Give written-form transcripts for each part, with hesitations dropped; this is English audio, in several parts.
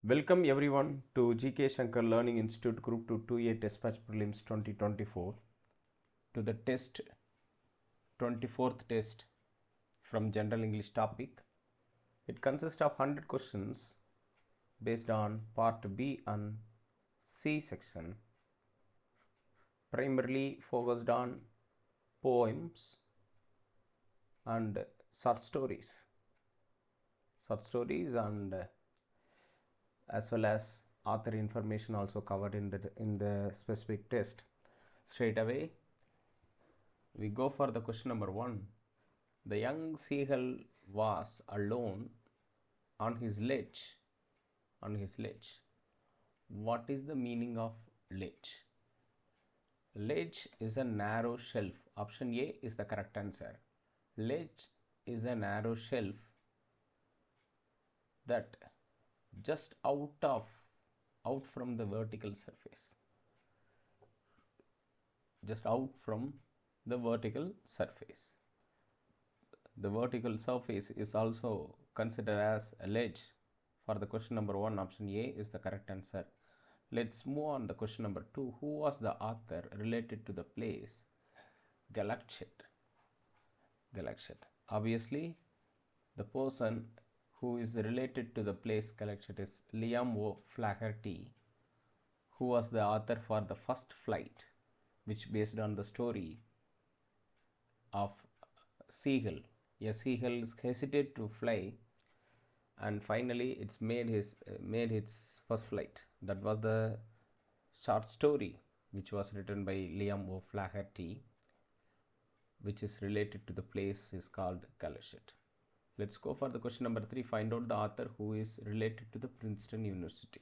Welcome everyone to GK Shankar Learning Institute Group 2 2A Test Batch Prelims 2024 to the 24th test from General English topic. It consists of 100 questions based on Part B and C section, primarily focused on poems and short stories and as well as author information also covered in the specific test. Straight away we go for the question number 1. The young seagull was alone on his ledge. What is the meaning of ledge? Ledge is a narrow shelf. Option A is the correct answer. Ledge is a narrow shelf that just out from the vertical surface. Just out from the vertical surface. The vertical surface is also considered as a ledge. For the question number 1, option A is the correct answer. Let's move on the question number 2. Who was the author related to the place Galachet? Obviously, the person who is related to the place Galachet is Liam O'Flaherty, who was the author for the first flight, which based on the story of seagull. A seagull hesitated to fly, and finally it's made its first flight. That was the short story which was written by Liam O'Flaherty, which is related to the place is called Galachet. Let's go for the question number 3. Find out the author who is related to the Princeton University.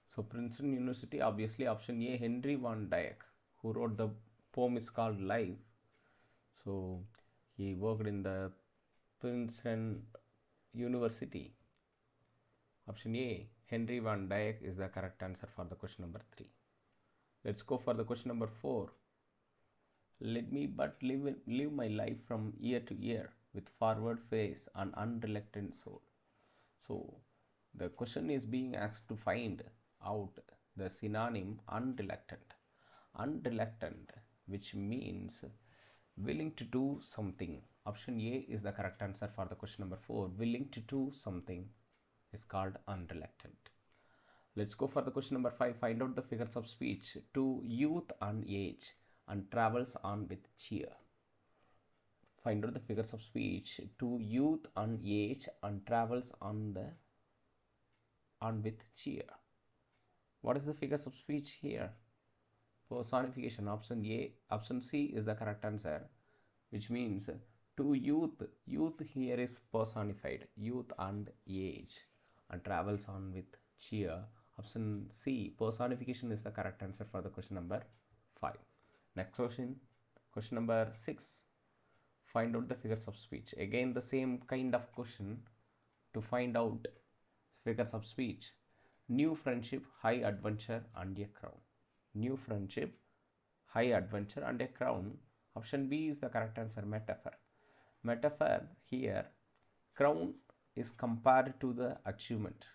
So Princeton University, obviously option A, Henry van Dyke, who wrote the poem is called Live. So he worked in the Princeton University. Option A, Henry van Dyke is the correct answer for the question number 3. Let's go for the question number 4. Let me but live my life from year to year with forward face and unreluctant soul. So the question is being asked to find out the synonym unreluctant. Unreluctant, which means willing to do something. Option A is the correct answer for the question number 4. Willing to do something is called unreluctant. Let's go for the question number 5. Find out the figures of speech. To youth and age and travels on with cheer. Find out the figures of speech. To youth and age and travels on with cheer. What is the figures of speech here? Personification. Option C is the correct answer, which means to youth. Youth here is personified. Youth and age and travels on with cheer. Option C, personification, is the correct answer for the question number 5. Next question number 6. Find out the figures of speech. Again the same kind of question to find out figures of speech. New friendship, high adventure and a crown. New friendship, high adventure and a crown. Option B is the correct answer. Metaphor. Metaphor here, crown is compared to the achievement.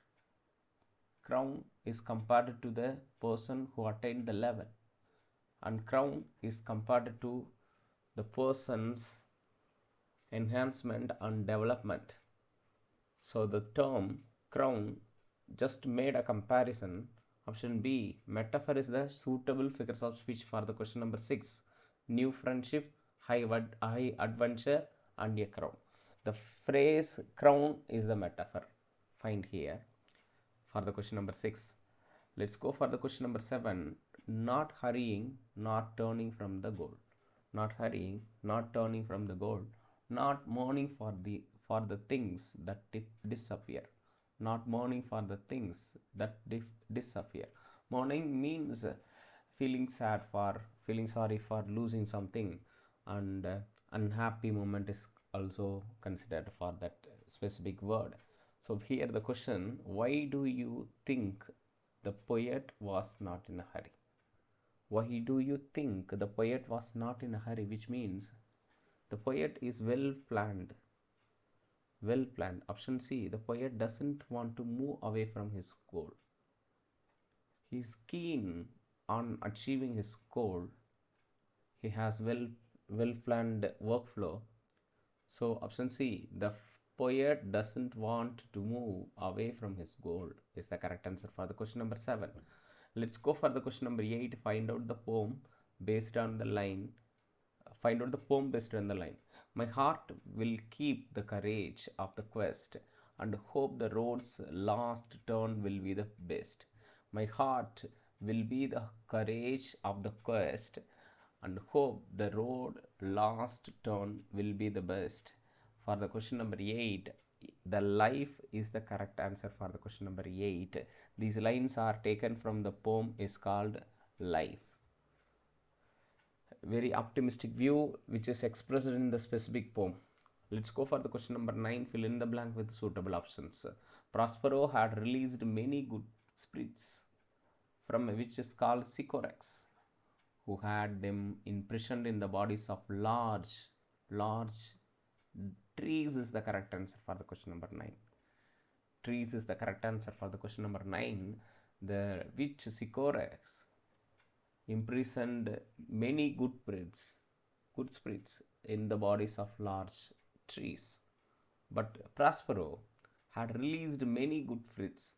Crown is compared to the person who attained the level, and crown is compared to the person's enhancement and development. So the term crown just made a comparison. Option B, metaphor, is the suitable figures of speech for the question number 6. New friendship, high adventure and a crown. The phrase crown is the metaphor. Find here for the question number 6. Let's go for the question number 7. Not hurrying, not turning from the goal. Not hurrying, not turning from the goal. Not mourning for the things that disappear. Not mourning for the things that disappear. Mourning means feeling sorry for losing something, and unhappy moment is also considered for that specific word. So here the question, why do you think the poet was not in a hurry? Why do you think the poet was not in a hurry? Which means the poet is well planned. well planned. Option C, the poet doesn't want to move away from his goal. He's keen on achieving his goal. He has well planned workflow. So option C, the poet doesn't want to move away from his goal is the correct answer for the question number 7. Let's go for the question number 8. Find out the poem based on the line. Find out the poem based on the line. My heart will keep the courage of the quest and hope the road's last turn will be the best. My heart will be the courage of the quest and hope the road last turn will be the best. For the question number 8, the life is the correct answer for the question number 8. These lines are taken from the poem is called Life. Very optimistic view which is expressed in the specific poem. Let's go for the question number 9. Fill in the blank with suitable options. Prospero had released many good spirits from which is called Sycorax, who had them imprisoned in the bodies of large trees is the correct answer for the question number 9. Trees is the correct answer for the question number 9. The which Sycorax imprisoned many good spirits in the bodies of large trees. But Prospero had released many good spirits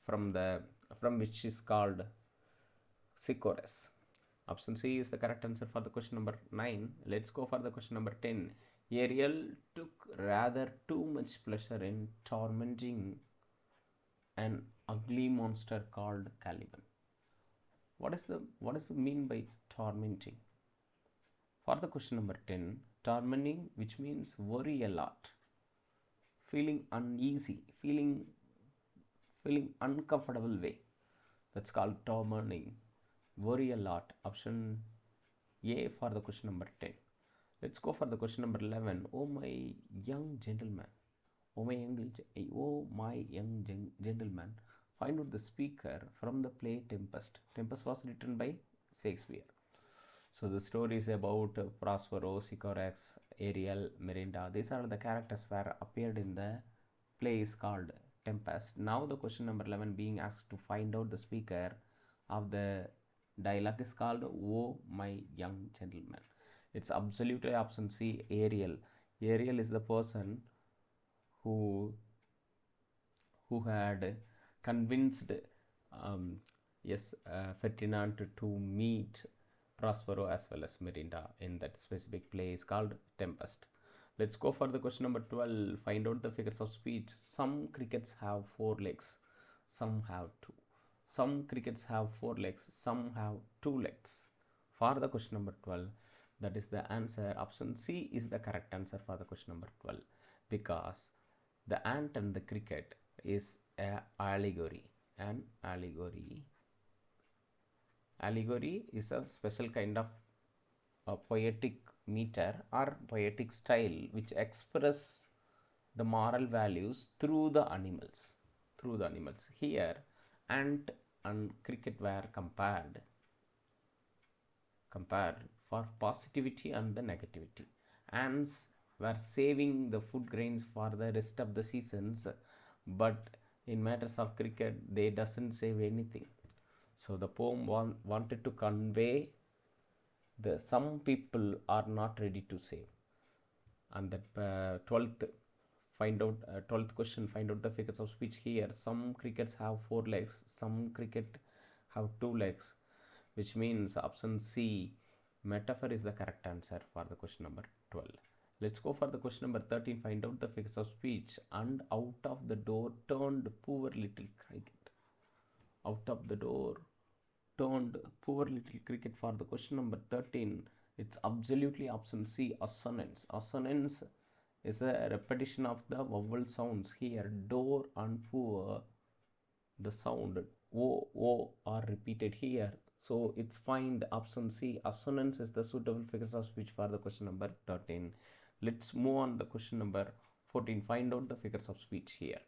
from which is called Sycorax. Option C is the correct answer for the question number 9. Let's go for the question number 10. Ariel took rather too much pleasure in tormenting an ugly monster called Caliban. What is the mean by tormenting? For the question number 10, tormenting, which means worry a lot, feeling uneasy, feeling uncomfortable way. That's called tormenting. Worry a lot. Option A for the question number 10. Let's go for the question number 11. Oh my young gentleman. Oh my young gentleman. Find out the speaker from the play Tempest. Tempest was written by Shakespeare. So the story is about Prospero, Sycorax, Ariel, Miranda. These are the characters were appeared in the play is called Tempest. Now the question number 11 being asked to find out the speaker of the dialogue is called Oh my young gentleman. It's absolutely option C, Ariel. Ariel is the person who had convinced Ferdinand to meet Prospero as well as Miranda in that specific play is called Tempest. Let's go for the question number 12. Find out the figures of speech. Some crickets have 4 legs, some have 2. Some crickets have 4 legs, some have 2 legs. For the question number 12, that is the answer. Option C is the correct answer for the question number 12, because the ant and the cricket is an allegory. An allegory is a special kind of a poetic meter or poetic style which express the moral values through the animals. Here ant and cricket were compared for positivity and the negativity. Ants were saving the food grains for the rest of the seasons, but in matters of cricket they doesn't save anything. So the poem wanted to convey the some people are not ready to save. And that 12th question, find out the figures of speech. Here some crickets have 4 legs, some cricket have 2 legs, which means option C, metaphor, is the correct answer for the question number 12. Let's go for the question number 13. Find out the figures of speech. And out of the door turned poor little cricket. Out of the door turned poor little cricket. For the question number 13, it's absolutely option C, assonance. Assonance is a repetition of the vowel sounds. Here door and poor, the sound o are repeated here, so it's find option C, assonance, is the suitable figures of speech for the question number 13. Let's move on the question number 14. Find out the figures of speech. Here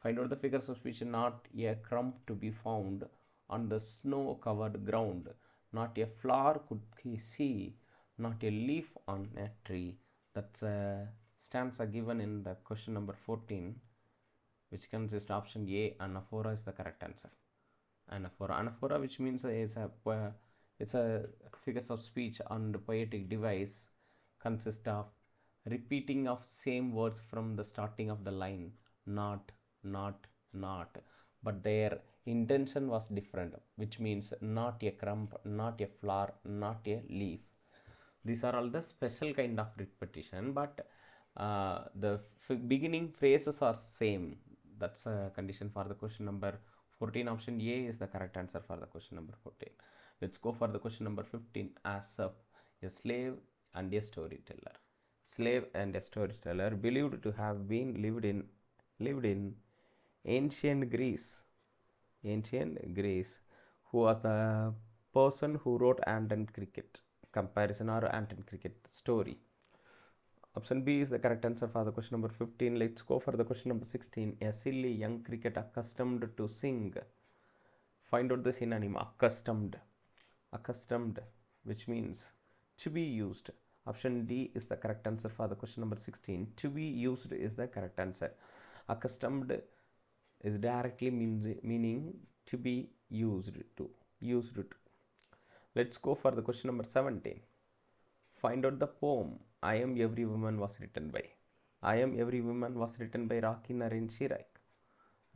find out the figures of speech. Not a crumb to be found on the snow covered ground, not a flower could he see, not a leaf on a tree. That's a stanza given in the question number 14, which consists option A, anaphora is the correct answer. Anaphora, which means it's a figures of speech and poetic device, consists of repeating of same words from the starting of the line, not, not, not, but their intention was different, which means not a crumb, not a flower, not a leaf. These are all the special kind of repetition, but the beginning phrases are same. That's a condition for the question number 14. Option A is the correct answer for the question number 14. Let's go for the question number 15. Aesop, a slave and a storyteller. Slave and a storyteller believed to have been lived in ancient Greece. Ancient Greece, who was the person who wrote ant and cricket comparison or ant and cricket story. Option B is the correct answer for the question number 15. Let's go for the question number 16. A silly young cricket accustomed to sing. Find out the synonym. Accustomed. Accustomed, which means to be used. Option D is the correct answer for the question number 16. To be used is the correct answer. Accustomed is directly meaning to be used to. Let's go for the question number 17. Find out the poem I Am Every Woman was written by. I Am Every Woman was written by Raki Narain Shirak.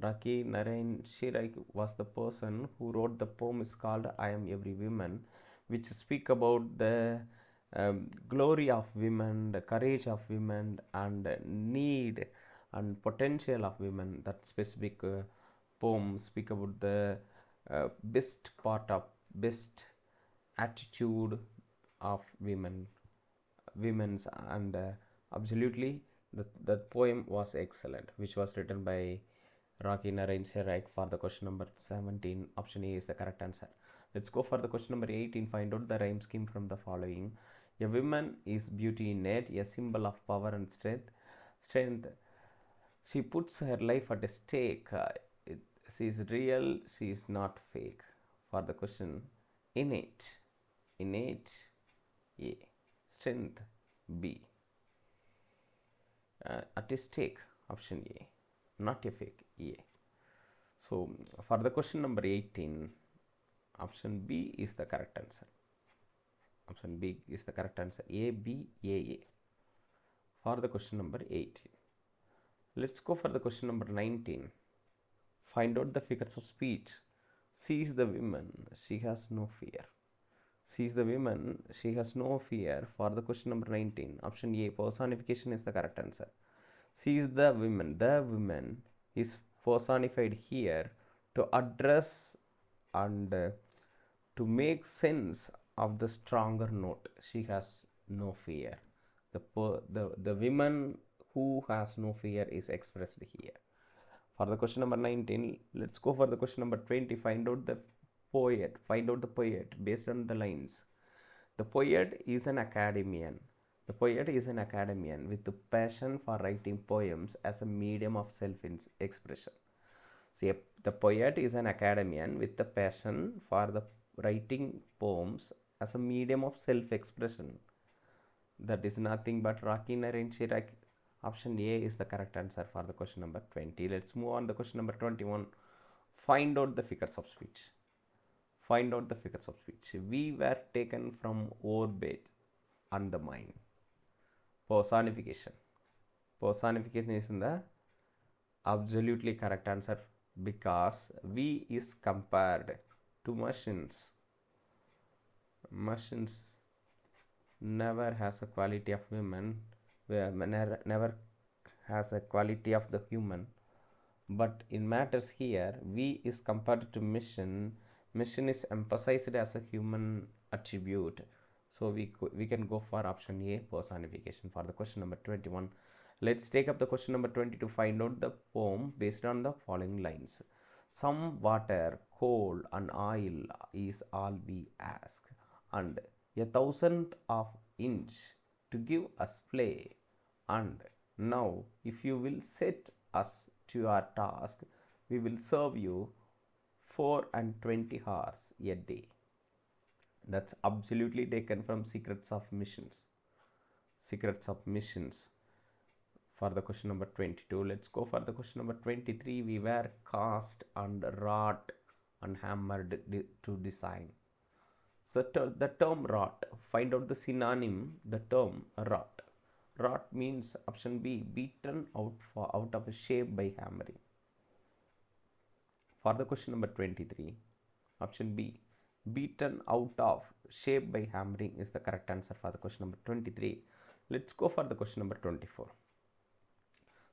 Raki Narain Shirak was the person who wrote the poem is called I Am Every Woman, which speak about the glory of women, the courage of women, and need and potential of women. That specific poem speak about the best part of best attitude of women's, and absolutely that poem was excellent, which was written by Raki Narain Shirak for the question number 17. Option A is the correct answer. Let's go for the question number 18. Find out the rhyme scheme from the following. A woman is beauty innate, a symbol of power and strength. She puts her life at stake. She is real, she is not fake. For the question, innate A, strength B, at stake option A, not a fake A. So for the question number 18, option B is the correct answer. Option B is the correct answer. A, B, A. For the question number 18. Let's go for the question number 19. Find out the figures of speech. She is the woman, she has no fear. She is the woman, she has no fear. For the question number 19, option A, personification is the correct answer. She is the woman. The woman is personified here to address and to make sense of the stronger note. She has no fear. The woman who has no fear is expressed here. For the question number 19, let's go for the question number 20. Find out the poet. Find out the poet based on the lines. The poet is an academician. The poet is an academician with the passion for writing poems as a medium of self-expression. So, the poet is an academician with the passion for the writing poems as a medium of self-expression. That is nothing but Raki Narain Shirak. Option A is the correct answer for the question number 20. Let's move on to the question number 21. Find out the figures of speech. Find out the figures of speech. We were taken from orbit and the mind. Personification. Personification is in the absolutely correct answer because we is compared to machines. Machines never has a quality of women, never has a quality of the human, but in matters here we is compared to mission is emphasized as a human attribute, so we can go for option A, personification, for the question number 21. Let's take up the question number 20 to find out the poem based on the following lines. Some water, coal and oil is all we ask, and a thousandth of inch to give us play, and now if you will set us to our task, we will serve you 24 hours a day. That's absolutely taken from Secrets of Missions. Secrets of Missions. for the question number 22. Let's go for the question number 23. We were cast and wrought and hammered to design. So the term wrought, find out the synonym, the term wrought. Wrought means option B, beaten out of a shape by hammering. For the question number 23, option B, beaten out of shape by hammering is the correct answer for the question number 23. Let's go for the question number 24.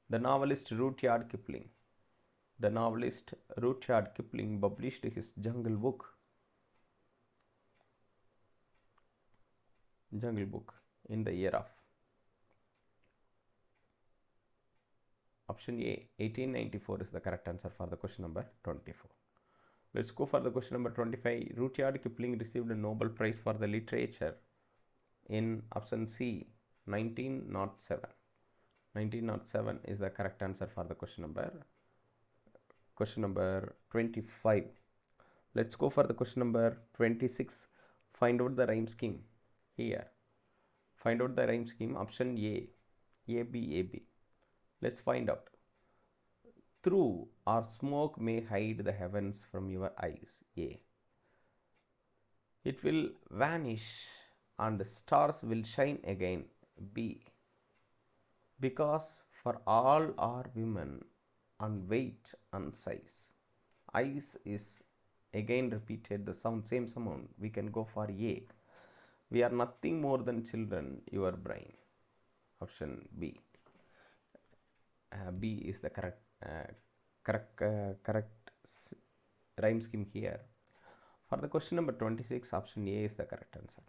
The novelist Rudyard Kipling. The novelist Rudyard Kipling published his Jungle Book in the year of option A, 1894 is the correct answer for the question number 24. Let's go for the question number 25. Rudyard Kipling received a Nobel Prize for the literature in option C, 1907. 1907 is the correct answer for the question number 25. Let's go for the question number 26. Find out the rhyme scheme here. Find out the rhyme scheme. Option A, AB, AB. Let's find out. Through or smoke may hide the heavens from your eyes. A. It will vanish and the stars will shine again. B. Because for all are women and weight and size. Eyes is again repeated the same sound. We can go for A. We are nothing more than children, your brain. Option B. B is the correct rhyme scheme here. For the question number 26, option A is the correct answer.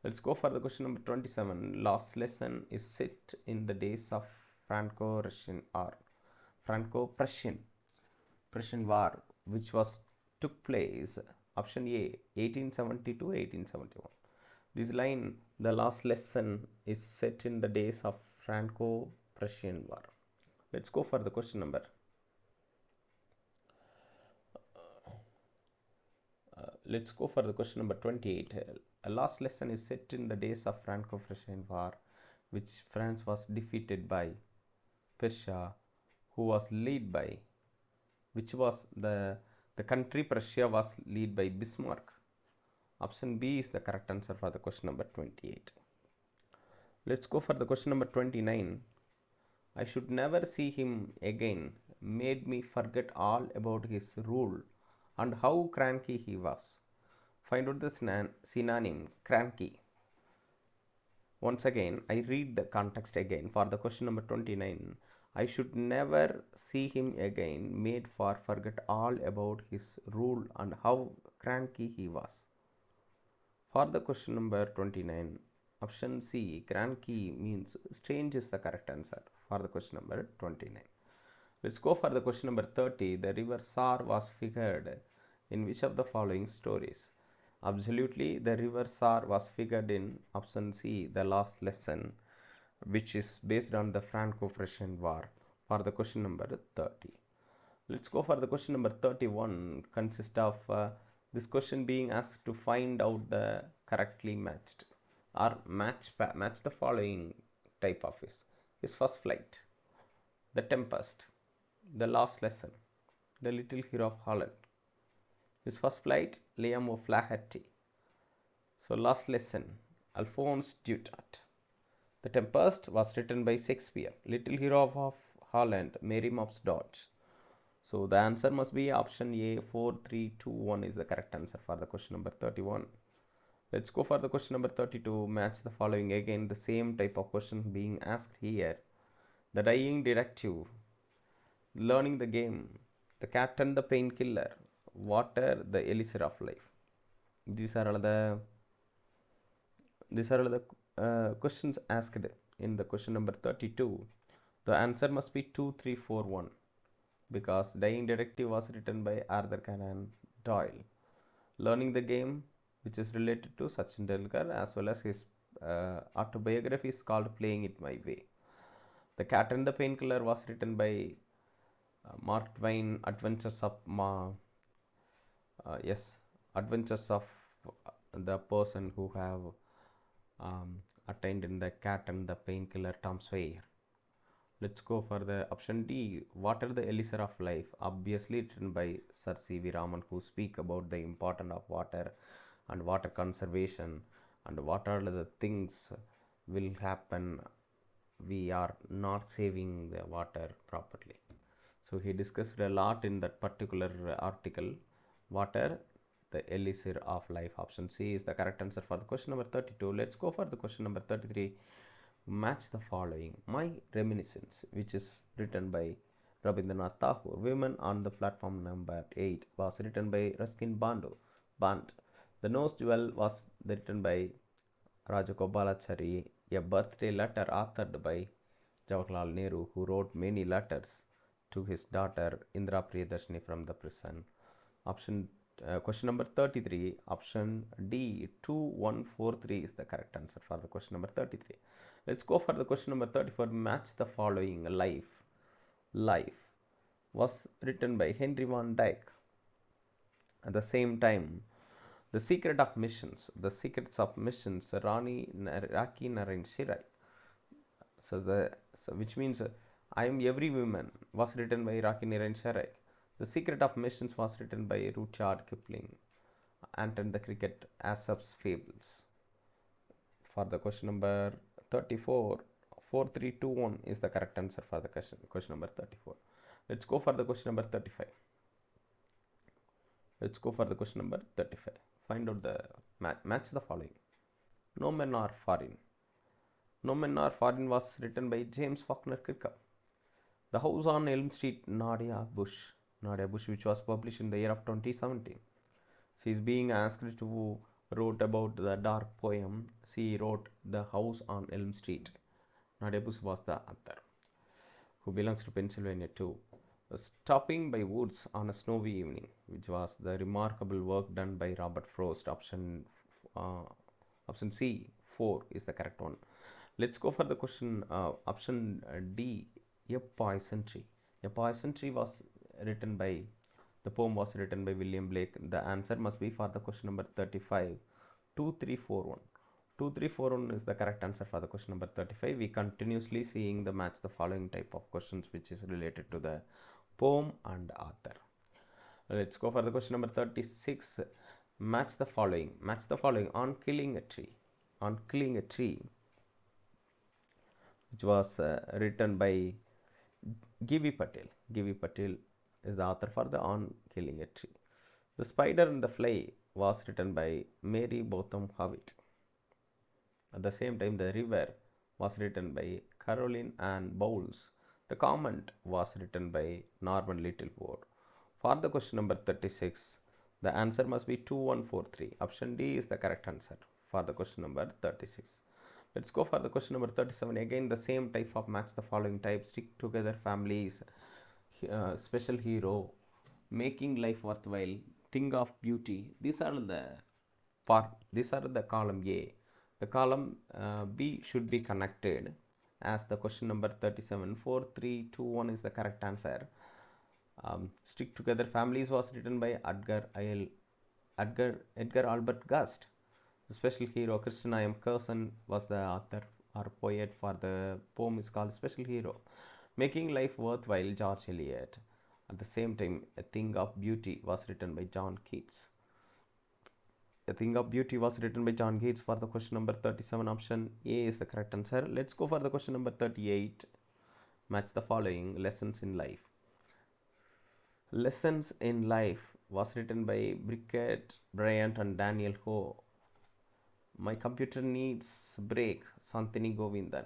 Let's go for the question number 27. Last lesson is set in the days of Franco-Russian or Franco-Prussian War, which took place option A, 1870 to 1871. This line, the last lesson is set in the days of Franco-Prussian War. Let's go for the question number. Let's go for the question number 28. A last lesson is set in the days of Franco-Prussian War, which France was defeated by Prussia, who was led by, which was the country Prussia was led by Bismarck. Option B is the correct answer for the question number 28. Let's go for the question number 29. I should never see him again made me forget all about his rule and how cranky he was. Find out the synonym cranky. Once again, I read the context again for the question number 29. I should never see him again made for forget all about his rule and how cranky he was. For the question number 29, option C, cranky means strange is the correct answer for the question number 29. Let's go for the question number 30. The river Sar was figured in which of the following stories? Absolutely, the river Sar was figured in option C, the last lesson, which is based on the Franco-Prussian War for the question number 30. Let's go for the question number 31. Consists of this question being asked to find out the correctly matched or match the following type of his first flight, the Tempest, the last lesson, the Little Hero of Holland. His first flight, Liam O'Flaherty. So last lesson, Alphonse Daudet. The Tempest was written by Shakespeare. Little Hero of Holland, Mary Mops Dodge. So the answer must be option A, 4, 3, 2, 1 is the correct answer for the question number 31. Let's go for the question number 32. Match the following. Again, the same type of question being asked here. The Dying Detective, Learning the Game, The Cat and the Painkiller, Water, The Elixir of Life. These are all the questions asked in the question number 32. The answer must be 2, 3, 4, 1 because Dying Detective was written by Arthur Conan Doyle. Learning the Game, which is related to Sachin Tendulkar, as well as his autobiography is called Playing It My Way. The Cat and the Painkiller was written by Mark Twain, Adventures of the person who have attained in the Cat and the Painkiller, Tom Sawyer. Let's go for the option D. Water, the Elixir of Life, obviously written by Sir C.V. Raman, who speak about the importance of water and water conservation and what are the things will happen we are not saving the water properly. So he discussed a lot in that particular article. Water, the elixir of life. Option C is the correct answer for the question number 32. Let's go for the question number 33. Match the following. My Reminiscence, which is written by Rabindranath Tagore. Women on the Platform number 8 was written by Ruskin Band. The Nose Jewel was written by Rajagopalachari. A birthday letter authored by Jawaharlal Nehru, who wrote many letters to his daughter Indira Priyadarshini from the prison. Question number 33, option D, 2143 is the correct answer for the question number 33. Let's go for the question number 34. Match the following. Life was written by Henry Van Dyke. At the same time, The Secrets of Missions, Raki Narain Shirai. Which means I Am Every Woman was written by Raki Narain Shirai. The Secret of Missions was written by Rudyard Kipling. Anton the Cricket, Aesop's Fables. For the question number 34, 4321 is the correct answer for the question number 34. Let's go for the question number 35. Find out the match the following. No Men Are Foreign. No Men Are Foreign was written by James Faulkner Kirkup. The House on Elm Street, Nadia Bush, which was published in the year of 2017. She is being asked to wrote about the dark poem. She wrote The House on Elm Street. Nadia Bush was the author, who belongs to Pennsylvania too. Stopping by Woods on a Snowy Evening, which was the remarkable work done by Robert Frost. Option C, 4 is the correct one. Let's go for the question. Option D, A Poison Tree. A Poison Tree was written by, the poem was written by William Blake. The answer must be for the question number 35, 2341. 2341 is the correct answer for the question number 35. We continuously seeing the match the following type of questions which is related to the poem and author. Let's go for the question number 36. Match the following. On Killing a Tree, which was written by G.V. Patel. G.V. Patel is the author for the On Killing a Tree. The Spider and the Fly was written by Mary Botham Howitt. At the same time, The River was written by Caroline Ann Bowles. The Comment was written by Norman Littlewood. For the question number 36, the answer must be 2143. Option D is the correct answer for the question number 36. Let's go for the question number 37. Again, the same type of match the following type. Stick Together Families, Special Hero, Making Life Worthwhile, Thing of Beauty. These are the column A. The column B should be connected as the question number 37. 4321 is the correct answer. Stick Together Families was written by Edgar Albert Gust. The Special Hero, Christian I. M. Curson was the author or poet for the poem is called Special Hero. Making Life Worthwhile, George Eliot. At the same time, A Thing of Beauty was written by John Keats. A Thing of Beauty was written by John Keats. For the question number 37, option A is the correct answer. Let's go for the question number 38. Match the following. Lessons in Life. Lessons in Life was written by Brickett Bryant and Daniel Ho. My Computer Needs Break, Santini Govindan.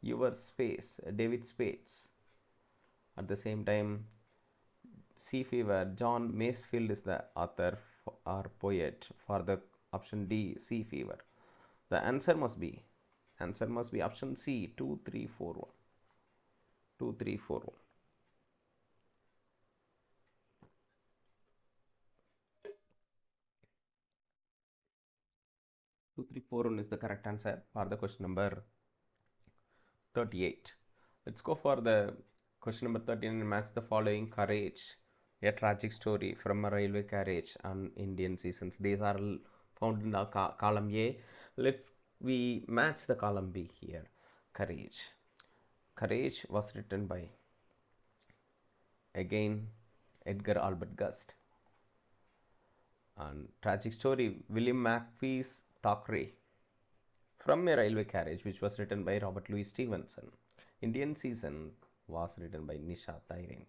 Your Space, David Spades. At the same time, Sea Fever, John Masefield is the author or poet for the option D, Sea Fever. The answer must be option C, 2341. 2341. 2341 is the correct answer for the question number 38. Let's go for the question number 39 and match the following. Courage, a tragic story from a railway carriage on Indian seasons. These are found in the column A. We match the column B here. Courage. Courage was written by, again, Edgar Albert Gust. And tragic story, William Makepeace Thackeray. From a Railway Carriage, which was written by Robert Louis Stevenson. Indian Season was written by Nisha Thaireen.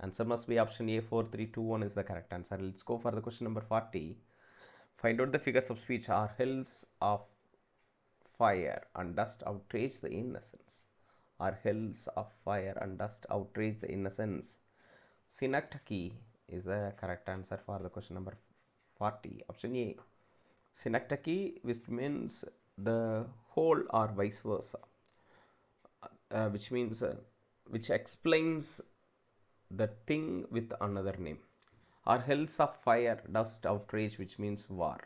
Answer must be option A. 4321 is the correct answer. Let's go for the question number 40. Find out the figures of speech. Are hills of fire and dust outrage the innocence? Are hills of fire and dust outrage the innocence? Synecdoche is the correct answer for the question number 40. Option A. Synecdoche, which means the whole or vice versa, which means which explains the thing with another name. Are hills of fire, dust, outrage, which means war.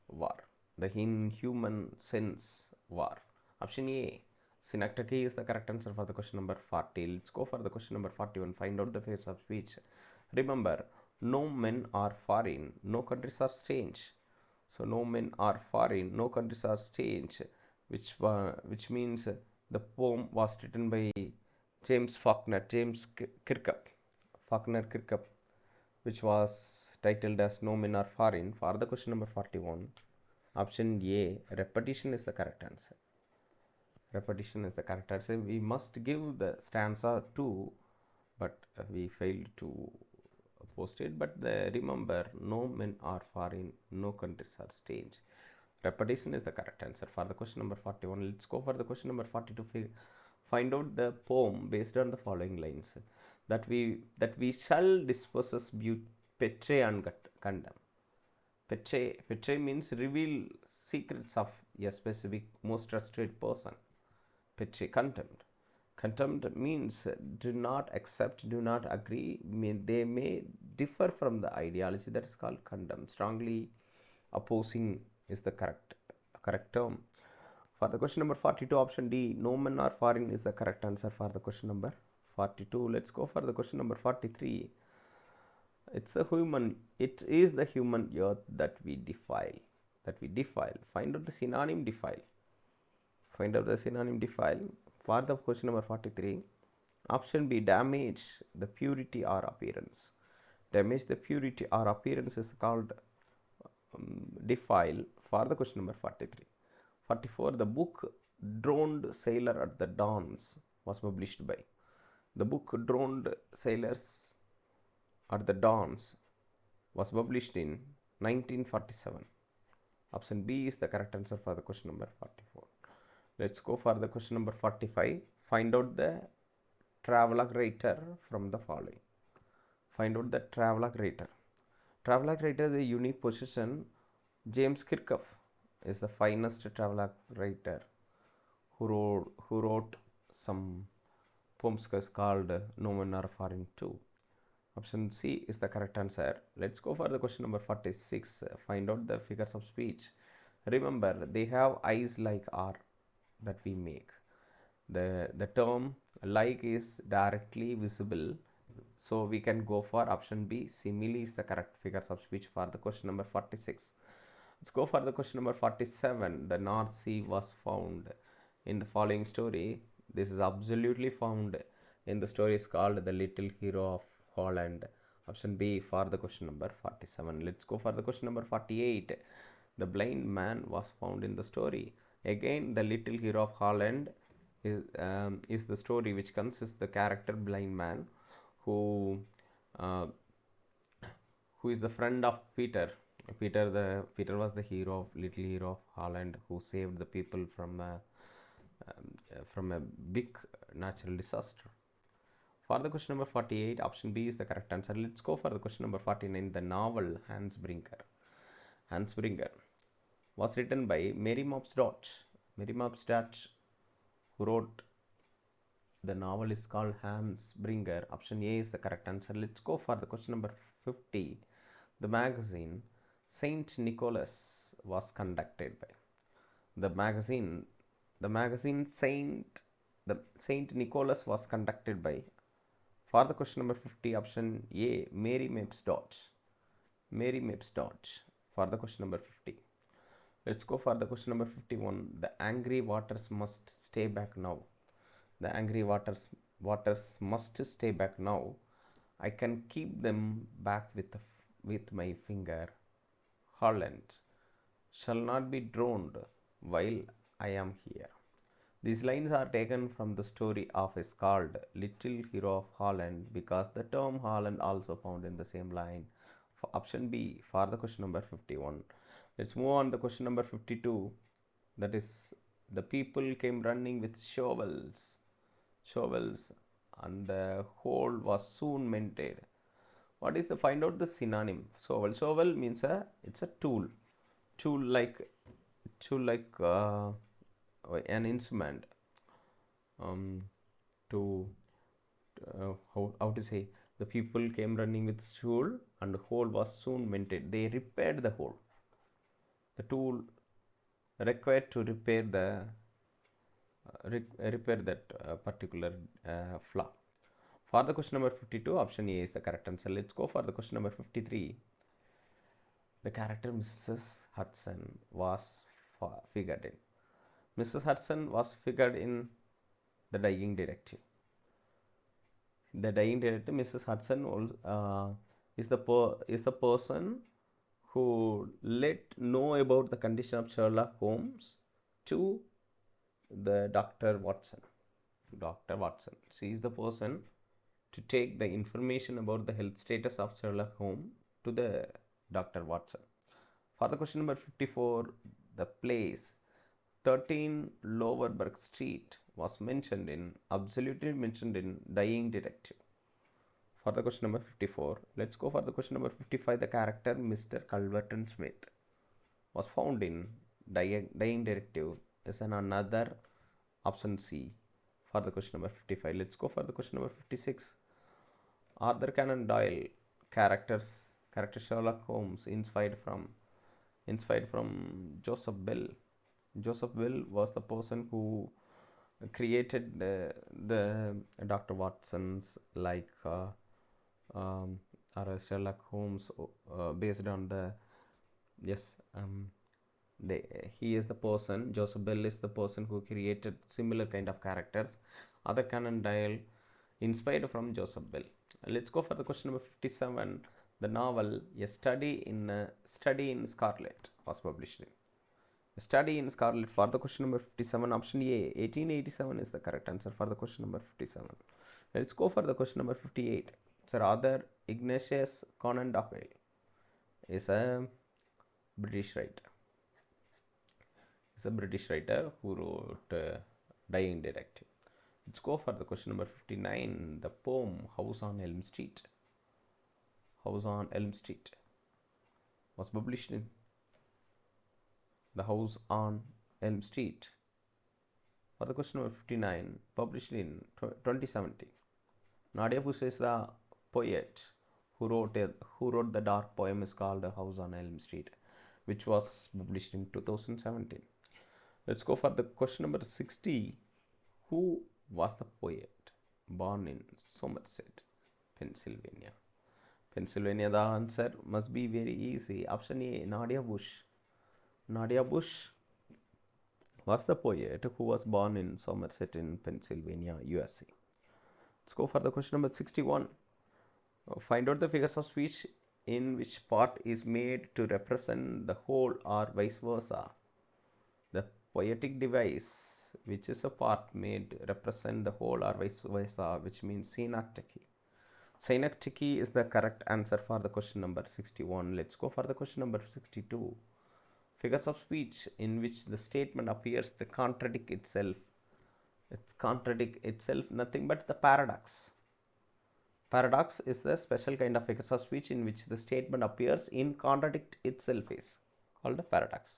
War. The inhuman sense, war. Option A. Synecdoche is the correct answer for the question number 40. Let's go for the question number 41. Find out the figures of speech. Remember, no men are foreign, no countries are strange. So no men are foreign, no countries are strange, which means the poem was written by James Kirkup, which was titled as No Men Are Foreign. For the question number 41, option A, repetition is the correct answer. Repetition is the correct answer. We must give the stanza 2, but we failed to post it. But remember, no men are foreign, no countries are strange. Repetition is the correct answer for the question number 41. Let's go for the question number 42. Find out the poem based on the following lines. That we shall dispossess betray and condemn. Betray means reveal secrets of a specific most trusted person. Betray. Contempt means do not accept, do not agree. They may differ from the ideology. That is called condemn. Strongly opposing is the correct term. For the question number 42, option D, no men are foreign is the correct answer for the question number 42. Let's go for the question number 43. It is the human earth that we defile. Find out the synonym defile. For the question number 43, option B, damage the purity or appearance. Damage the purity or appearance is called defile for the question number 43. 44, the book Drowned Sailor at the Dawns was published by. The book Drowned Sailors at the Dawns was published in 1947. Option B is the correct answer for the question number 44. Let's go for the question number 45. Find out the travelogue writer from the following. Find out the travelogue writer. Travelogue writer is a unique possession. James Kirkup is the finest travelogue writer who wrote some poems called No Men Are Foreign Too. Option C is the correct answer. Let's go for the question number 46. Find out the figures of speech. Remember, they have eyes like R that we make. The term like is directly visible, so we can go for option B. Simile is the correct figures of speech for the question number 46. Let's go for the question number 47. The North Sea was found in the following story. This is absolutely found in the story is called The Little Hero of Holland. Option B for the question number 47. Let's go for the question number 48. The blind man was found in the story. Again, The Little Hero of Holland is the story which consists the character blind man who is the friend of Peter. Peter was the little hero of Holland who saved the people from a big natural disaster. For the question number 48, option B is the correct answer. Let's go for the question number 49. The novel Hans Brinker was written by Mary Mopsdott. Mary Mopsdott, who wrote the novel, is called Hans Brinker. Option A is the correct answer. Let's go for the question number 50. The magazine Saint Nicholas was conducted by. The magazine Saint Nicholas was conducted by. For the question number 50, option A, Mary Mopsdott. For the question number 50. Let's go for the question number 51. The angry waters must stay back now. The angry waters must stay back now. I can keep them back with my finger. Holland shall not be drowned while I am here. These lines are taken from the story of a scald, Little Hero of Holland, because the term Holland also found in the same line. For option B for the question number 51. Let's move on to question number 52. That is, the people came running with shovels, and the hole was soon mended. What is the find out the synonym? Shovel means it's a tool like an instrument, to how to say, the people came running with stool and the hole was soon mended. They repaired the tool required to repair that particular flaw. For the question number 52, option A is the correct answer. Let's go for the question number 53. The character Mrs. Hudson was figured in. Mrs. Hudson was figured in The Dying Detective. The Dying Detective, Mrs. Hudson is the person who let know about the condition of Sherlock Holmes to the Dr. Watson. She is the person to take the information about the health status of Sherlock Holmes to the Dr. Watson. For the question number 54, the place 13 Lower Burke Street was absolutely mentioned in Dying Detective. For the question number 54, let's go for the question number 55. The character Mr. Culverton Smith was found in Dying Detective is another option C. For the question number 55, let's go for the question number 56. Arthur Conan Doyle character Sherlock Holmes inspired from Joseph Bell. Joseph Bell was the person who created the Dr. Watson's or Sherlock Holmes based on the he is the person, Joseph Bell is the person who created similar kind of characters. Arthur Conan Doyle inspired from Joseph Bell. Let's go for the question number 57. The novel A Study in Scarlet was published in. A Study in Scarlet. For the question number 57, option A 1887 is the correct answer for the question number 57. Let's go for the question number 58. Sir Arthur Ignatius Conan Doyle is a British writer. Who wrote Dying Detective. Let's go for the question number 59. The poem House on Elm Street was published in. The House on Elm Street. For the question number 59, published in 2017. Nadia Bush is the poet who wrote the dark poem is called House on Elm Street, which was published in 2017. Let's go for the question number 60. Who was the poet born in Somerset, Pennsylvania? The answer must be very easy. Option A, Nadia Bush. Nadia Bush was the poet who was born in Somerset in Pennsylvania, USA. Let's go for the question number 61. Find out the figures of speech in which part is made to represent the whole or vice versa. The poetic device, which is a part made represent the whole or vice versa, which means synecdoche. Synecdoche is the correct answer for the question number 61. Let's go for the question number 62. Figures of speech in which the statement appears to contradict itself. It's contradict itself, nothing but the paradox. Paradox is the special kind of figures of speech in which the statement appears in contradict itself is called a paradox.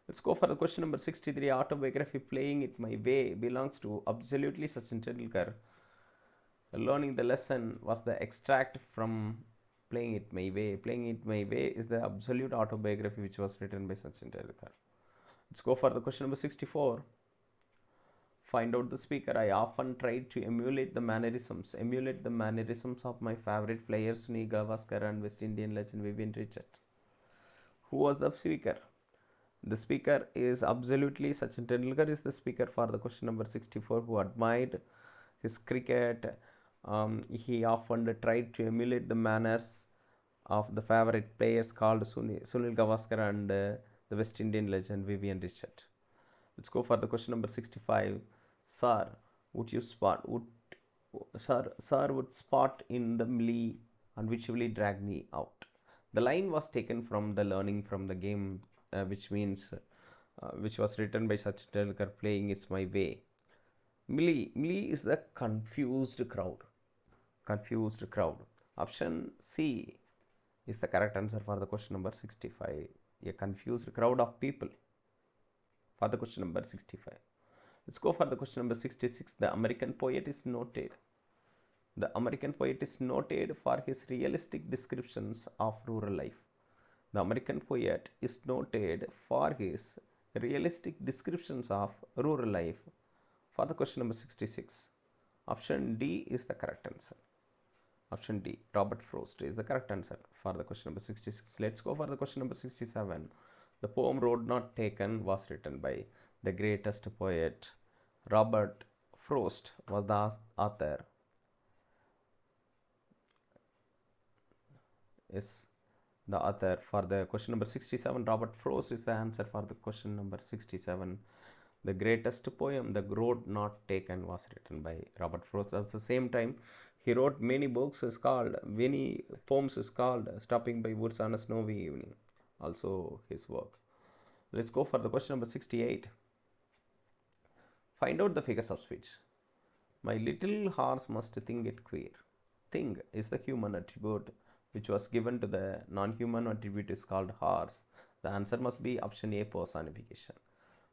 Let's go for the question number 63. Autobiography Playing It My Way belongs to absolutely Sachin Tendulkar. Learning the lesson was the extract from Playing It My Way. Playing It My Way is the absolute autobiography which was written by Sachin Tendulkar. Let's go for the question number 64. Find out the speaker. I often tried to emulate the mannerisms of my favorite players Sunil Gavaskar and West Indian legend Vivian Richards. Who was the speaker? The speaker is absolutely Sachin Tendulkar is the speaker for the question number 64, who admired his cricket. He often tried to emulate the manners of the favorite players called Sunil Gavaskar and the West Indian legend Vivian Richard. Let's go for the question number 65. Sir, would you spot would sir would spot in the millie and which will drag me out? The line was taken from the learning from the game, which means which was written by Sachin Tendulkar playing It's My Way. Millie is the confused crowd. Confused crowd. Option C is the correct answer for the question number 65. A confused crowd of people for the question number 65. Let's go for the question number 66. The American poet is noted. The American poet is noted for his realistic descriptions of rural life. The American poet is noted for his realistic descriptions of rural life. For the question number 66, option D is the correct answer. Option D, Robert Frost, is the correct answer for the question number 66. Let's go for the question number 67. The poem Road Not Taken was written by the greatest poet. Robert Frost was the author. Is the author for the question number 67. Robert Frost is the answer for the question number 67. The greatest poem, The Road Not Taken, was written by Robert Frost. At the same time, he wrote many poems is called Stopping by Woods on a Snowy Evening. Also his work. Let's go for the question number 68. Find out the figures of speech. My little horse must think it queer. Think is the human attribute which was given to the non-human attribute is called horse. The answer must be option A, personification.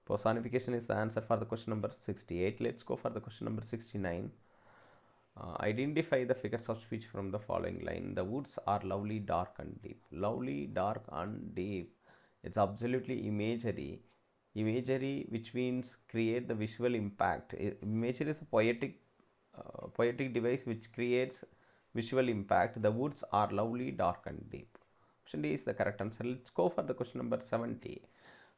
Personification is the answer for the question number 68. Let's go for the question number 69. Identify the figures of speech from the following line. The woods are lovely, dark and deep. Lovely, dark and deep. It's absolutely imagery. Imagery, which means create the visual impact. Imagery is a poetic device which creates visual impact. The woods are lovely, dark and deep. Option D is the correct answer. Let's go for the question number 70.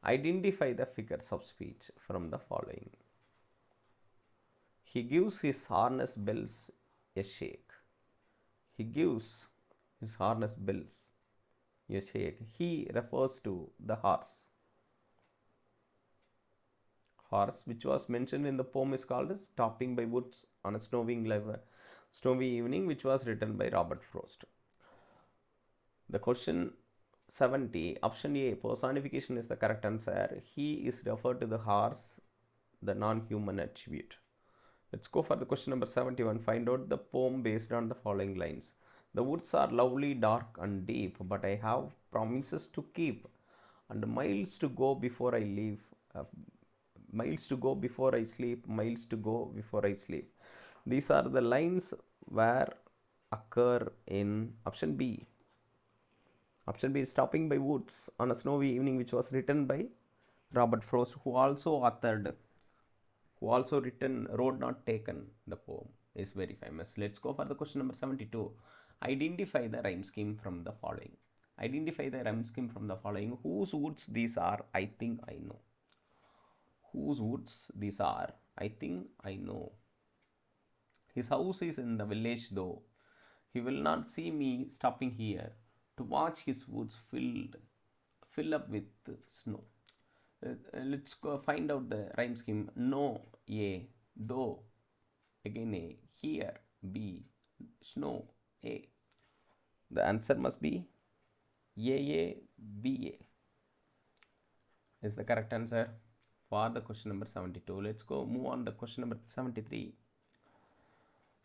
Identify the figures of speech from the following. He gives his harness bells a shake. He gives his harness bells a shake. He refers to the horse. Horse, which was mentioned in the poem, is called Stopping by Woods on a Snowy Evening, which was written by Robert Frost. The question 70, option A, personification, is the correct answer. He is referred to the horse, the non-human attribute. Let's go for the question number 71. Find out the poem based on the following lines. The woods are lovely, dark and deep, but I have promises to keep, and miles to go before I leave. Miles to go before I sleep, miles to go before I sleep. These are the lines where occur in option B. Option B is Stopping by Woods on a Snowy Evening, which was written by Robert Frost, who also written Road Not Taken. The poem is very famous. Let's go for the question number 72. Identify the rhyme scheme from the following. Identify the rhyme scheme from the following. Whose woods these are, I think I know. Whose woods these are, I think I know. His house is in the village though. He will not see me stopping here to watch his woods fill up with snow. Let's go find out the rhyme scheme. No, A, though, again A, here, B, snow, A. The answer must be A, B, A is the correct answer for the question number 72. Let's go move on the question number 73.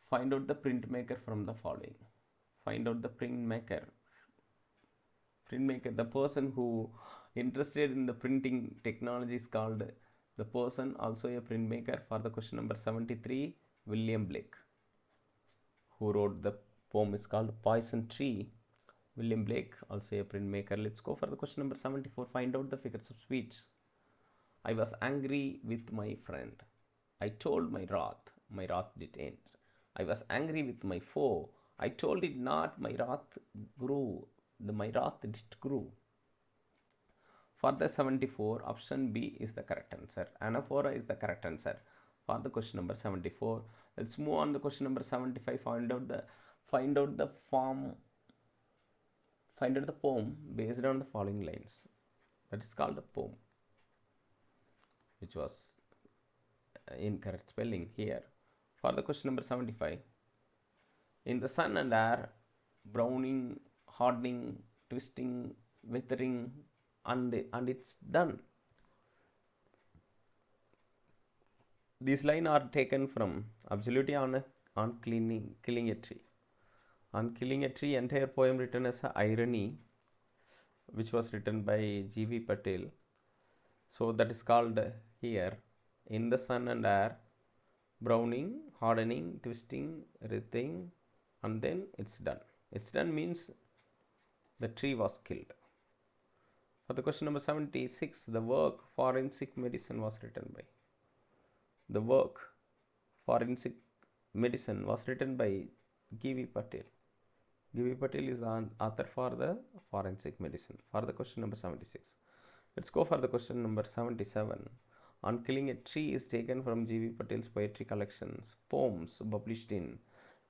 Find out the printmaker from the following. Find out the printmaker. The person who interested in the printing technology is called the person, also a printmaker. For the question number 73, William Blake, who wrote the poem, is called Poison Tree. William Blake, also a printmaker. Let's go for the question number 74. Find out the figures of speech. I was angry with my friend. I told my wrath did end. I was angry with my foe. I told it not, my wrath grew. My wrath did grow. For the 74, option B is the correct answer. Anaphora is the correct answer for the question number 74. Let's move on to question number 75. Find out the poem based on the following lines. That is called a poem, which was incorrect spelling here. For the question number 75, in the sun and air, browning, hardening, twisting, withering, and it's done. These lines are taken from Absolutely on Killing a Tree. On Killing a Tree, entire poem written as an irony, which was written by G.V. Patel. So that is called here, in the sun and air, browning, hardening, twisting, writhing, and then it's done. It's done means the tree was killed. For the question number 76, the work Forensic Medicine was written by. The work Forensic Medicine was written by G.V. Patel. G.V. Patel is the author for the Forensic Medicine. For the question number 76. Let's go for the question number 77. On Killing a Tree is taken from G.V. Patel's poetry collections, poems published in,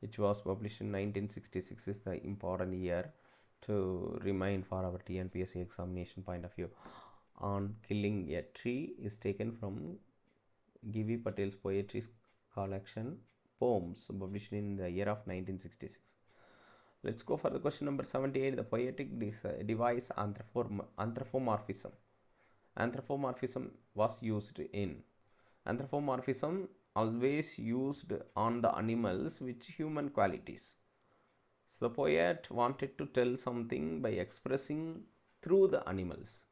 which was published in 1966 is the important year to remind for our TNPSC examination point of view. On Killing a Tree is taken from G.V. Patel's poetry collection, poems published in the year of 1966. Let's go for the question number 78. The poetic device anthropomorphism. Anthropomorphism was used in. Anthropomorphism always used on the animals with human qualities. So the poet wanted to tell something by expressing through the animals.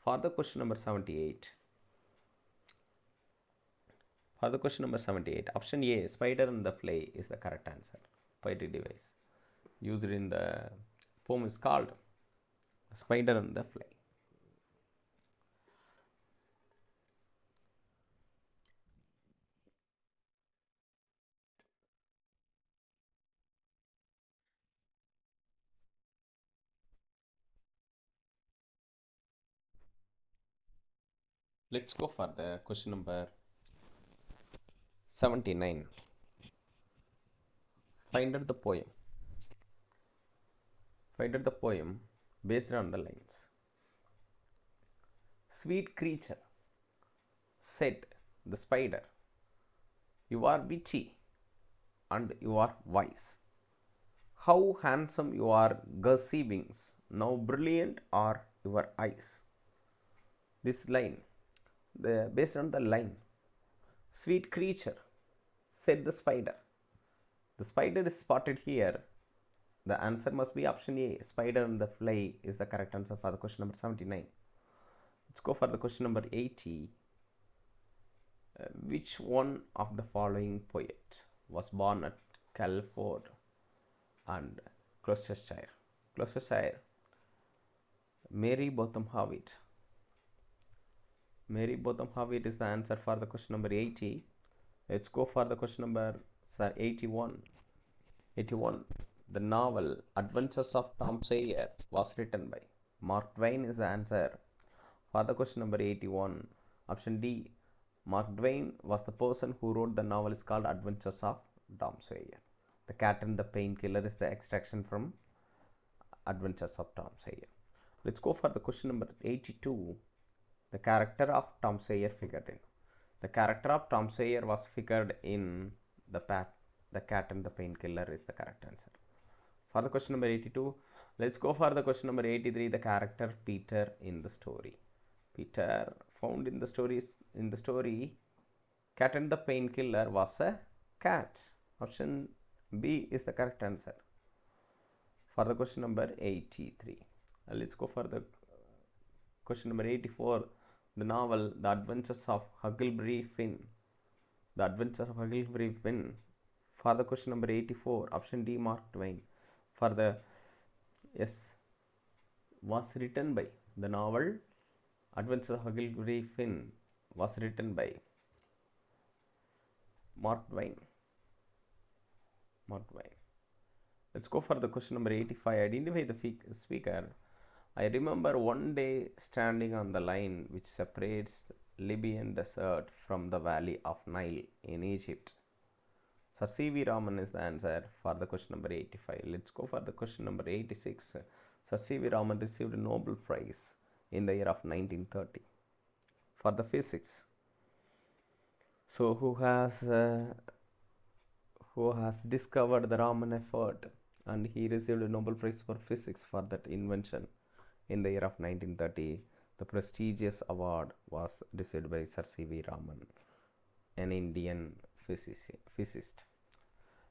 For the question number 78. For the question number 78, option A, spider and the fly is the correct answer. Poetic device used in the poem is called Spider and the Fly. Let's go for the question number 79. Find out the poem. Find out the poem based on the lines. Sweet creature, said the spider, you are witty and you are wise. How handsome you are, gauzy wings, now brilliant are your eyes. This line, based on the line, sweet creature, said the spider. The spider is spotted here. The answer must be option A, spider and the fly is the correct answer for the question number 79. Let's go for the question number 80. Which one of the following poet was born at Calford and Gloucestershire? Gloucestershire. Mary Botham Hawitt. Mary Botham Hawitt is the answer for the question number 80. Let's go for the question number 81. 81. The novel Adventures of Tom Sawyer was written by. Mark Twain is the answer for the question number 81. Option D. Mark Twain was the person who wrote the novel is called Adventures of Tom Sawyer. The Cat and the Painkiller is the extraction from Adventures of Tom Sawyer. Let's go for the question number 82. The character of Tom Sawyer figured in. The character of Tom Sawyer was figured in the Cat and the Painkiller is the correct answer. For the question number 82, let's go for the question number 83. The character Peter in the story. Peter found in the story Cat and the Painkiller was a cat. Option B is the correct answer for the question number 83. Let's go for the question number 84. The novel The Adventures of Huckleberry Finn. The Adventures of Huckleberry Finn. For the question number 84, option D, Mark Twain. For the was written by. The novel Adventures of Huckleberry Finn was written by Mark Twain. Mark Twain. Let's go for the question number 85. Identify the speaker I remember one day standing on the line which separates Libyan desert from the valley of Nile in Egypt. Sir C.V. Raman is the answer for the question number 85. Let's go for the question number 86. Sir C.V. Raman received a Nobel Prize in the year of 1930 for the physics. So who has discovered the Raman effort, and he received a Nobel Prize for physics for that invention in the year of 1930. The prestigious award was received by Sir C.V. Raman, an Indian physicist.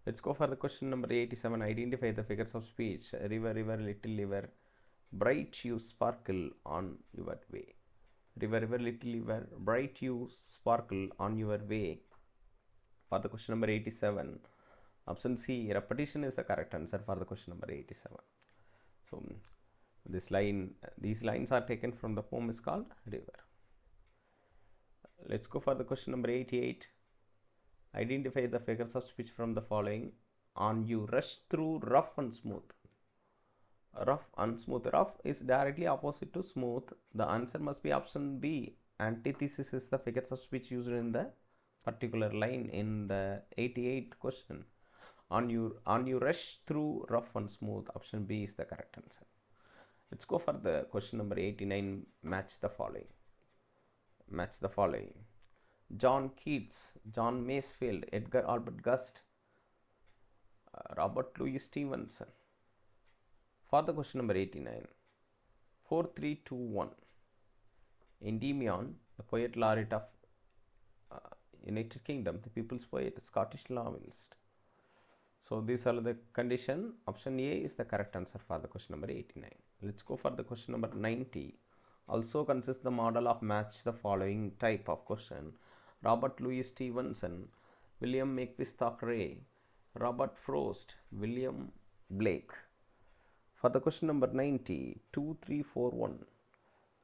Let's go for the question number 87. Identify the figures of speech. River, river, little river, bright you sparkle on your way. River, river, little river, bright you sparkle on your way. For the question number 87, option C, repetition is the correct answer for the question number 87. So these lines are taken from the poem is called River. Let's go for the question number 88. Identify the figures of speech from the following. On you rush through rough and smooth. Rough and smooth. Rough is directly opposite to smooth. The answer must be option B. Antithesis is the figures of speech used in the particular line in the 88th question. On you rush through rough and smooth. Option B is the correct answer. Let's go for the question number 89. Match the following. Match the following. John Keats, John Masefield, Edgar Albert Gust, Robert Louis Stevenson. For the question number 89. 4321. Endymion, the poet laureate of United Kingdom, the people's poet, Scottish novelist. So these are the condition. Option A is the correct answer for the question number 89. Let's go for the question number 90. Also consists the model of match the following type of question. Robert Louis Stevenson, William Makepeace Thackeray, Robert Frost, William Blake. For the question number 90, 2341.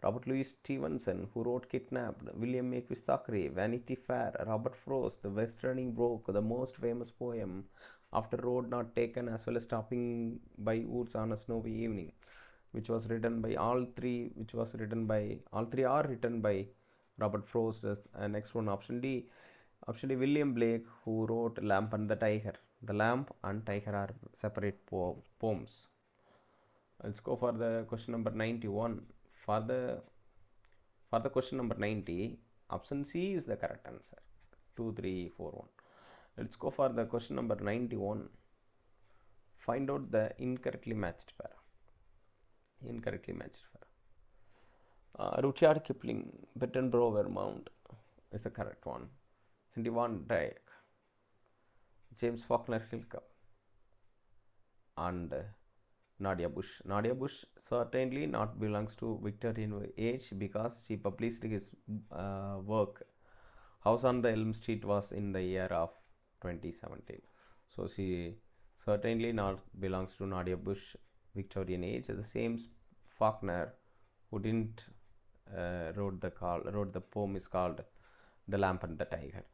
Robert Louis Stevenson, who wrote Kidnapped, William Makepeace Thackeray, Vanity Fair, Robert Frost, The West Running Brook, the most famous poem, After Road Not Taken, as well as Stopping by Woods on a Snowy Evening, which was written by all three are written by Robert Frost. And next one, option D, William Blake, who wrote Lamp and the Tiger. The Lamp and Tiger are separate poems. Let's go for the question number 91. For the question number 90, option C is the correct answer. 2341. Let's go for the question number 91. Find out the incorrectly matched pair. Rudyard Kipling, Bettenborough Vermont is the correct one. Henry Van Dyke, James Faulkner Hillcup, and Nadia Bush. Nadia Bush certainly not belongs to Victorian age because she published his work House on the Elm Street was in the year of 2017. So she certainly not belongs to Nadia Bush Victorian age. The same Faulkner, who didn't wrote the poem is called The Lamp and the Tiger.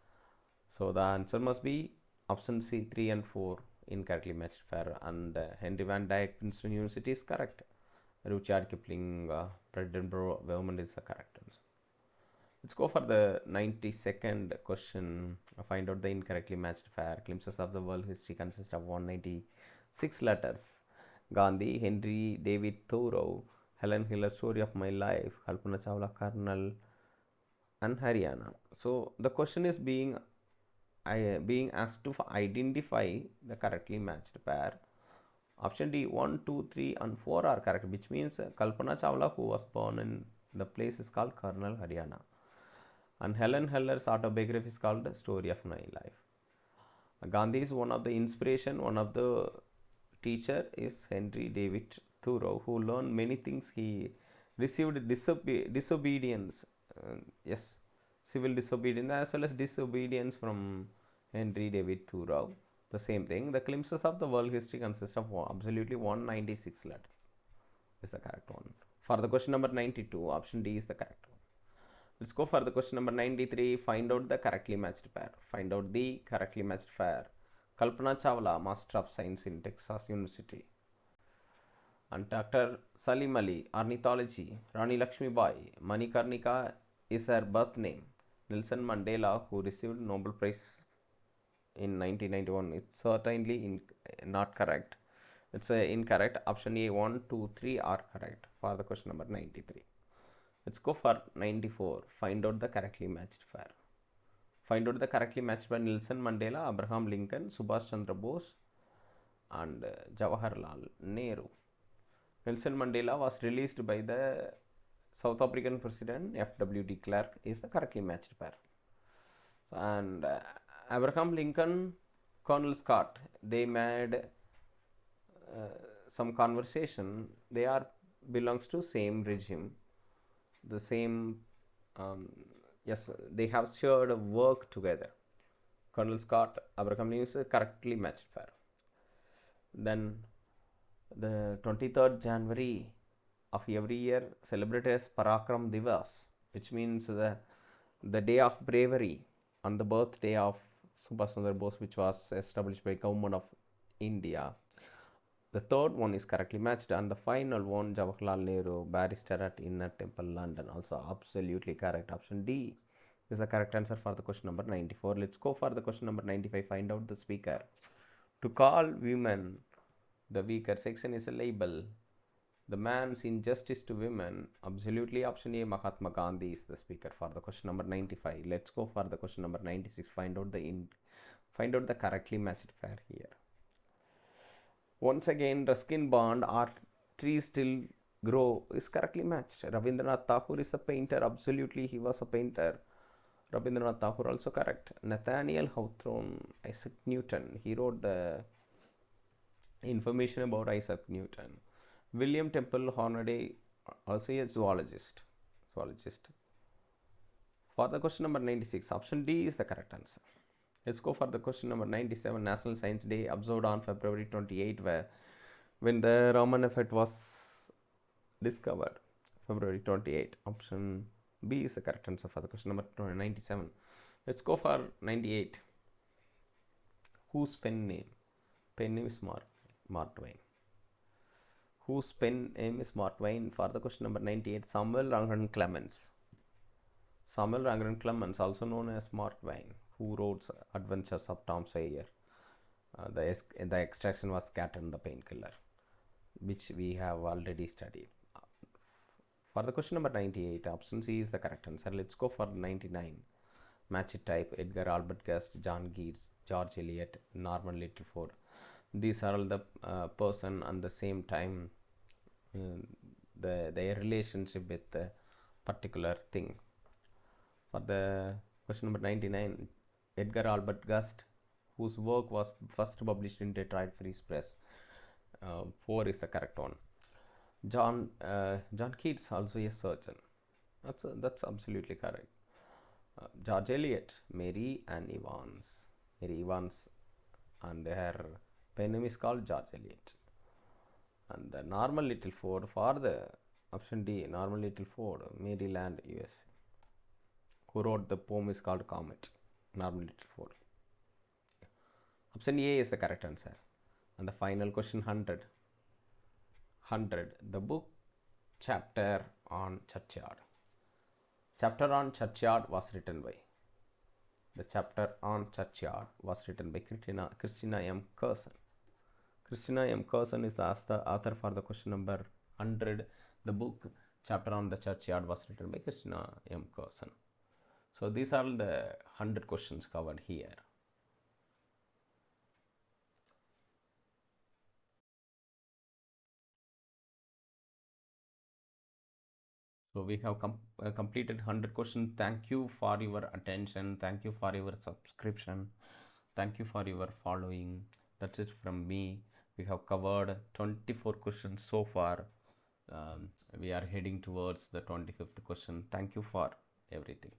So the answer must be option C, 3 and 4 incorrectly matched pair, and Henry Van Dyke, Princeton University is correct. Rudyard Kipling, Edinburgh Vermont is the correct answer. Let's go for the 92nd question. Find out the incorrectly matched pair. Glimpses of the world history consist of 196 letters. Gandhi, Henry David Thoreau, Helen Keller, Story of My Life, Kalpana Chawla, Colonel, and Haryana. So the question is being asked to identify the correctly matched pair. Option D, 1, 2, 3 and 4 are correct, which means Kalpana Chawla, who was born in the place is called Colonel, Haryana, and Helen Keller's autobiography is called Story of My Life. Gandhi is one of the inspiration. One of the teacher is Henry David Thoreau, who learned many things. He received disobedience, civil disobedience as well as disobedience from Henry David Thoreau. The same thing. The glimpses of the world history consist of absolutely 196 letters. Is the correct one. For the question number 92, option D is the correct one. Let's go for the question number 93. Find out the correctly matched pair. Find out the correctly matched pair. Kalpana Chawla, Master of Science in Texas University. And Dr. Salim Ali, ornithology. Rani Lakshmi Bai, Manikarnika is her birth name. Nelson Mandela, who received Nobel Prize in 1991, it's certainly not correct. It's incorrect. Option A, 1, 2, 3 are correct for the question number 93. Let's go for 94. Find out the correctly matched pair. Find out the correctly matched by Nelson Mandela, Abraham Lincoln, Subhash Chandra Bose, and Jawaharlal Nehru. Nelson Mandela was released by the South African President F.W. de Klerk is the correctly matched pair. And Abraham Lincoln, Colonel Scott, they made some conversation. They are belongs to same regime, the same. Yes, they have shared work together. Colonel Scott, Abraham Lincoln is a correctly matched pair. Then the 23rd January of every year celebrated as Parakram Divas, which means the day of bravery on the birthday of Subhash Chandra Bose, which was established by Government of India. The third one is correctly matched, and the final one, Jawaharlal Nehru, barrister at Inner Temple, London, also absolutely correct. Option D is the correct answer for the question number 94. Let's go for the question number 95. Find out the speaker. To call women the weaker section is a label. The man's injustice to women, absolutely option A, Mahatma Gandhi is the speaker for the question number 95. Let's go for the question number 96. Find out the correctly matched pair here. Once again, Ruskin Bond, Our Trees Still Grow is correctly matched. Rabindranath Tagore is a painter. Absolutely, he was a painter. Rabindranath Tagore also correct. Nathaniel Hawthorne, Isaac Newton, he wrote the information about Isaac Newton. William Temple Hornaday, also a zoologist. For the question number 96, option D is the correct answer. Let's go for the question number 97. National Science Day observed on February 28, when the Raman effect was discovered. February 28. Option B is the correct answer for the question number 97. Let's go for 98. Whose pen name? Pen name is Mark Twain. Whose pen name is Mark Twain? For the question number 98, Samuel Langhorne Clemens. Samuel Langhorne Clemens, also known as Mark Twain, who wrote Adventures of Tom Sawyer. The extraction was cat and the painkiller, which we have already studied. For the question number 98, option C is the correct answer. Let's go for 99. Match it type: Edgar Albert Guest, John Keats, George Eliot, Norman Littleford. These are all the person and the same time their relationship with the particular thing. For the question number 99, Edgar Albert Guest, whose work was first published in Detroit Free Press. 4 is the correct one. John Keats, also a surgeon. That's absolutely correct. George Eliot, Mary Evans, and her pen name is called George Eliot. And the Norman Littleford, for the option D, Norman Littleford, Maryland, USA, who wrote the poem is called Comet. Norman Littleford. Option A is the correct answer. And the final question, 100. The book Chapter on Churchyard. Chapter on Churchyard was written by. The chapter on Churchyard was written by Christina M. Curson. Christina M. Curson is the author for the question number 100. The book Chapter on the Churchyard was written by Christina M. Curson. So these are the 100 questions covered here. So we have completed 100 questions. Thank you for your attention. Thank you for your subscription. Thank you for your following. That's it from me. We have covered 24 questions so far. We are heading towards the 25th question. Thank you for everything.